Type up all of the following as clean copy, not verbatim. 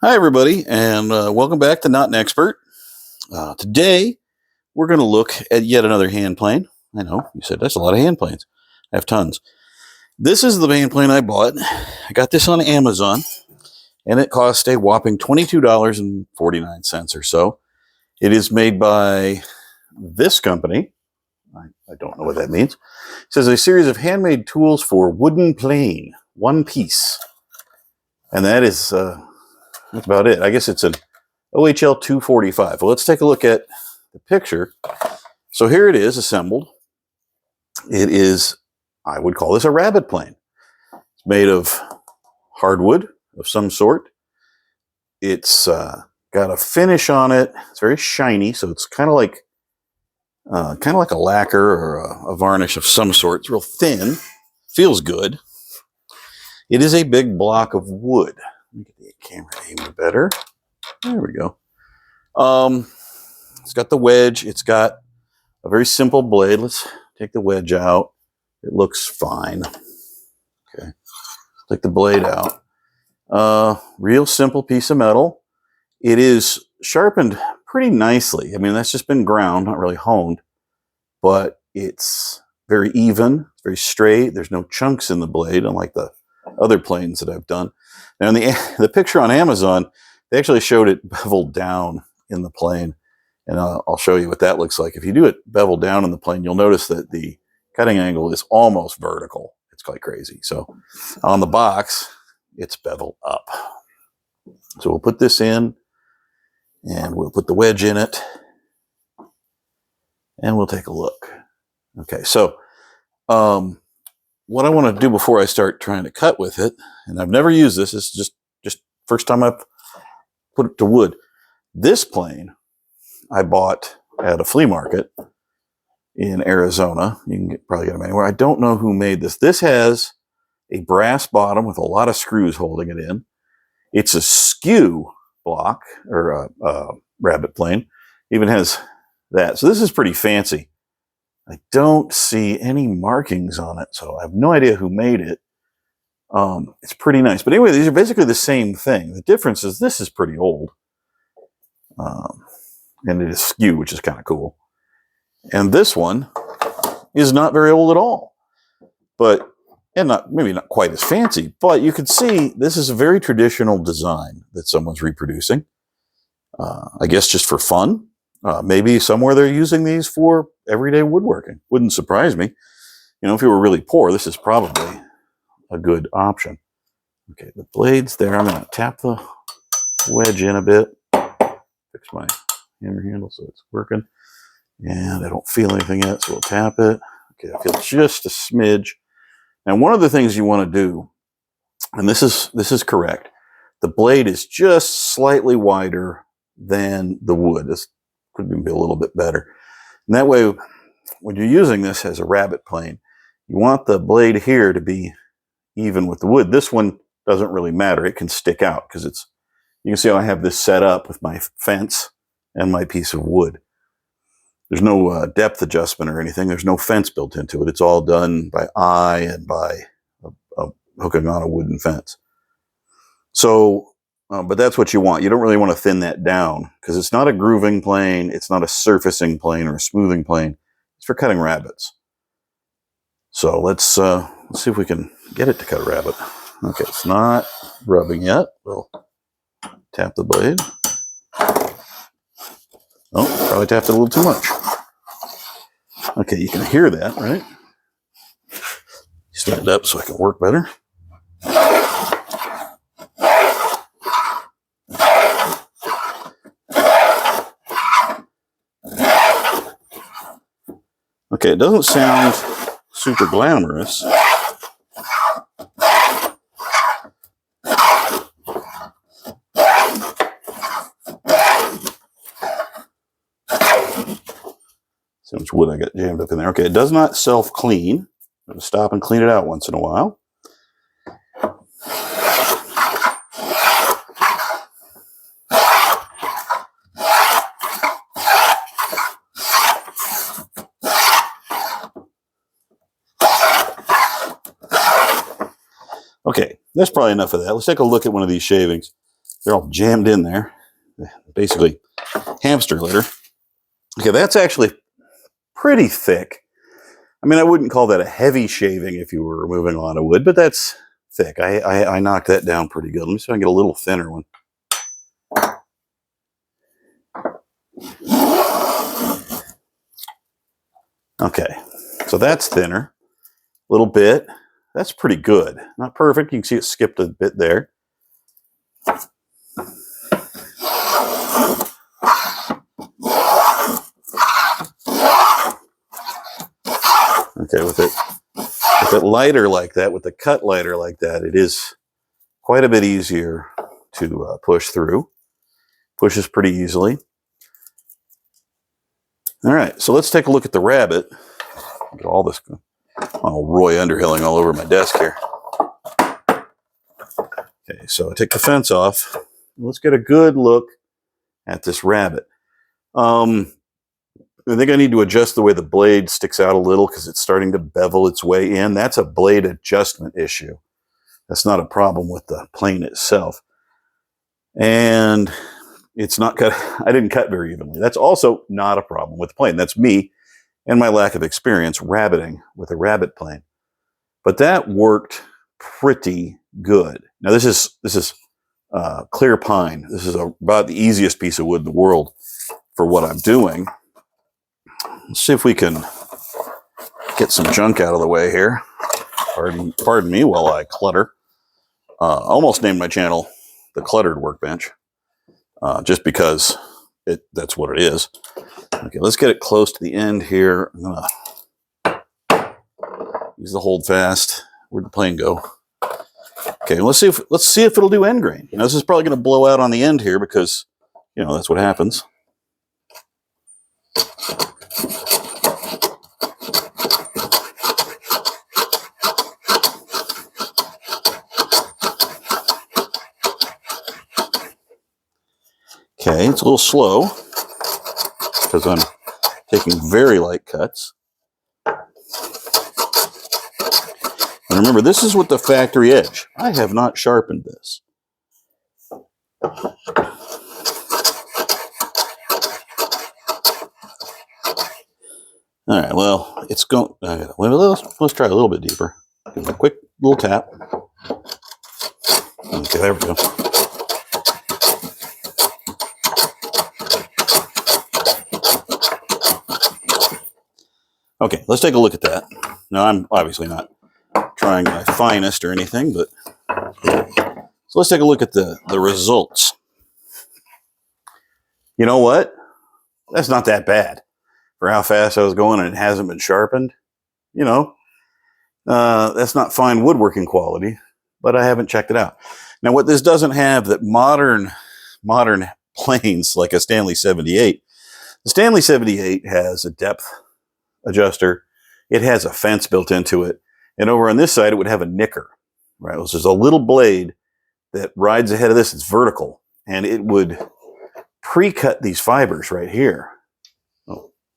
Hi, everybody, and welcome back to Not an Expert. Today, we're going to look at yet another hand plane. I know, you said that's a lot of hand planes. I have tons. This is the hand plane I bought. I got this on Amazon, and it cost a whopping $22.49 or so. It is made by this company. I don't know what that means. It says a series of handmade tools for wooden plane, one piece. And that is... that's about it. I guess it's an OHL 245. Well, let's take a look at the picture. So here it is assembled. It is, I would call this a rabbet plane. It's made of hardwood of some sort. It's got a finish on it. It's very shiny, so it's kind of like a lacquer or a varnish of some sort. It's real thin. Feels good. It is a big block of wood. Let me get the camera aimed better. There we go. It's got the wedge. It's got a very simple blade. Let's take the wedge out. It looks fine. Okay. Take the blade out. Real simple piece of metal. It is sharpened pretty nicely. I mean, that's just been ground, not really honed, but it's very even, it's very straight. There's no chunks in the blade, unlike the other planes that I've done. Now, in the picture on Amazon, they actually showed it beveled down in the plane, and I'll show you what that looks like. If you do it beveled down in the plane, you'll notice that the cutting angle is almost vertical. It's quite crazy. So on the box, it's beveled up. So we'll put this in, and we'll put the wedge in it, and we'll take a look. Okay, so what I want to do before I start trying to cut with it, and I've never used this, it's just first time I've put it to wood. This plane I bought at a flea market in Arizona. You can probably get them anywhere. I don't know who made this. This has a brass bottom with a lot of screws holding it in. It's a skew block, or a rabbet plane. Even has that. So this is pretty fancy. I don't see any markings on it, so I have no idea who made it. It's pretty nice. But anyway, these are basically the same thing. The difference is this is pretty old. And it is skew, which is kind of cool. And this one is not very old at all. And maybe not quite as fancy, but you can see this is a very traditional design that someone's reproducing. I guess just for fun. Maybe somewhere they're using these for everyday woodworking. Wouldn't surprise me. You know, if you were really poor, this is probably a good option. Okay, the blade's there. I'm going to tap the wedge in a bit. Fix my hammer handle so it's working. And I don't feel anything yet, so we'll tap it. Okay, I feel just a smidge. Now, one of the things you want to do, and this is correct, the blade is just slightly wider than the wood. This could be a little bit better. And that way, when you're using this as a rabbet plane, you want the blade here to be even with the wood. This one doesn't really matter. It can stick out because you can see how I have this set up with my fence and my piece of wood. There's no depth adjustment or anything. There's no fence built into it. It's all done by eye and by hooking on a wooden fence. So, but that's what you want. You don't really want to thin that down because it's not a grooving plane. It's not a surfacing plane or a smoothing plane. It's for cutting rabbets. So let's see if we can get it to cut a rabbet. Okay, it's not rubbing yet. We'll tap the blade. Oh, probably tapped it a little too much. Okay, you can hear that, right? Stand up so I can work better. Okay, it doesn't sound super glamorous. See how much wood I got jammed up in there. Okay, it does not self-clean. I'm going to stop and clean it out once in a while. Okay, that's probably enough of that. Let's take a look at one of these shavings. They're all jammed in there. Basically, hamster litter. Okay, that's actually pretty thick. I mean, I wouldn't call that a heavy shaving if you were removing a lot of wood, but that's thick. I knocked that down pretty good. Let me see if I can get a little thinner one. Okay, so that's thinner. A little bit. That's pretty good. Not perfect. You can see it skipped a bit there. Okay, with it lighter like that, with the cut lighter like that, it is quite a bit easier to push through. Pushes pretty easily. All right, so let's take a look at the Rabbet. Get all this Roy Underhilling all over my desk here. Okay, so I take the fence off. Let's get a good look at this Rabbet. I think I need to adjust the way the blade sticks out a little because it's starting to bevel its way in. That's a blade adjustment issue. That's not a problem with the plane itself. And it's not cut. I didn't cut very evenly. That's also not a problem with the plane. That's me and my lack of experience rabbeting with a Rabbet plane. But that worked pretty good. Now this is clear pine. This is about the easiest piece of wood in the world for what I'm doing. Let's see if we can get some junk out of the way here. Pardon me while I clutter. Almost named my channel The Cluttered Workbench, just because that's what it is. Okay, let's get it close to the end here. I'm gonna use the hold fast. Where'd the plane go? Okay, let's see if it'll do end grain. You know, this is probably going to blow out on the end here because, you know, that's what happens. Okay, it's a little slow because I'm taking very light cuts. And remember, this is with the factory edge. I have not sharpened this. All right, well, it's going. Let's try a little bit deeper. Give it a quick little tap. Okay, there we go. Okay, let's take a look at that. Now, I'm obviously not trying my finest or anything, but so let's take a look at the results. You know what? That's not that bad for how fast I was going, and it hasn't been sharpened. You know, that's not fine woodworking quality, but I haven't checked it out. Now, what this doesn't have that modern planes like a Stanley 78, the Stanley 78 has a depth adjuster. It has a fence built into it. And over on this side, it would have a nicker, right? So there's a little blade that rides ahead of this. It's vertical, and it would pre-cut these fibers right here.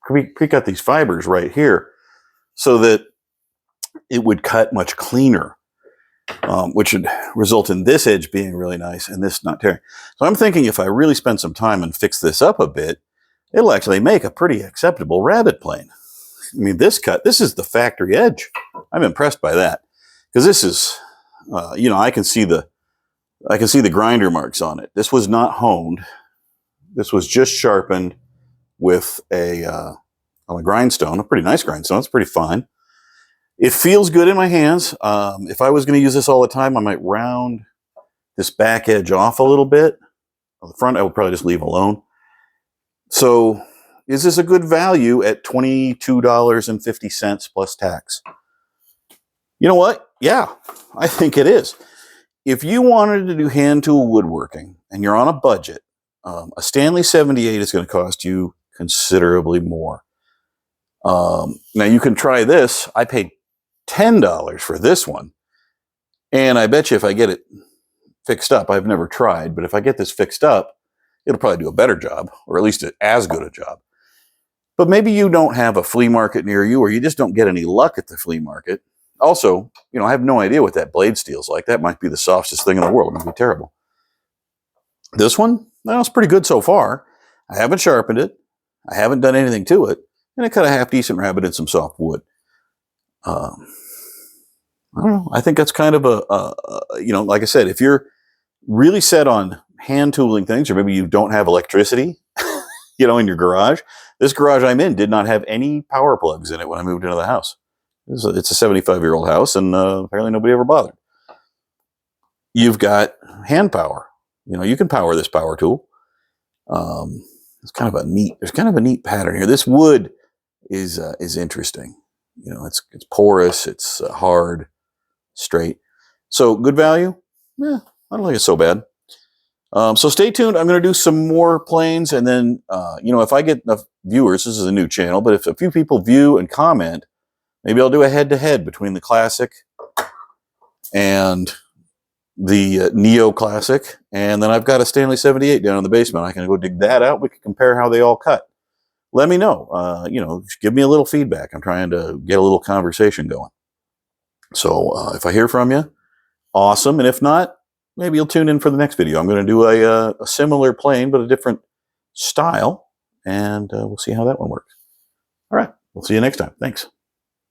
Pre-cut these fibers right here so that it would cut much cleaner, which would result in this edge being really nice and this not tearing. So I'm thinking if I really spend some time and fix this up a bit, it'll actually make a pretty acceptable Rabbet plane. I mean, this is the factory edge. I'm impressed by that because this is, you know, I can see the grinder marks on it. This was not honed. This was just sharpened with on a grindstone, a pretty nice grindstone. It's pretty fine. It feels good in my hands. If I was going to use this all the time, I might round this back edge off a little bit. On the front, I would probably just leave alone. So, is this a good value at $22.50 plus tax? You know what? Yeah, I think it is. If you wanted to do hand tool woodworking and you're on a budget, a Stanley 78 is going to cost you considerably more. Now you can try this. I paid $10 for this one. And I bet you if I get it fixed up, I've never tried, but if I get this fixed up, it'll probably do a better job, or at least as good a job. But maybe you don't have a flea market near you, or you just don't get any luck at the flea market. Also, you know, I have no idea what that blade steel's like. That might be the softest thing in the world. It might be terrible. This one, well, it's pretty good so far. I haven't sharpened it. I haven't done anything to it. And I cut a half decent rabbet in some soft wood. I don't know. I think that's kind of you know, like I said, if you're really set on hand tooling things, or maybe you don't have electricity, you know, in your garage. This garage I'm in did not have any power plugs in it when I moved into the house. It's a 75-year-old house, and apparently nobody ever bothered. You've got hand power. You know, you can power this power tool. There's kind of a neat pattern here. This wood is interesting. You know, it's porous, it's hard, straight. So good value? Yeah, I don't think it's so bad. So stay tuned. I'm going to do some more planes, and then, you know, if I get enough viewers, this is a new channel, but if a few people view and comment, maybe I'll do a head-to-head between the Classic and the Neo Classic, and then I've got a Stanley 78 down in the basement. I can go dig that out. We can compare how they all cut. Let me know. You know, give me a little feedback. I'm trying to get a little conversation going. So if I hear from you, awesome. And if not, maybe you'll tune in for the next video. I'm going to do a similar plane, but a different style, and we'll see how that one works. All right. We'll see you next time. Thanks.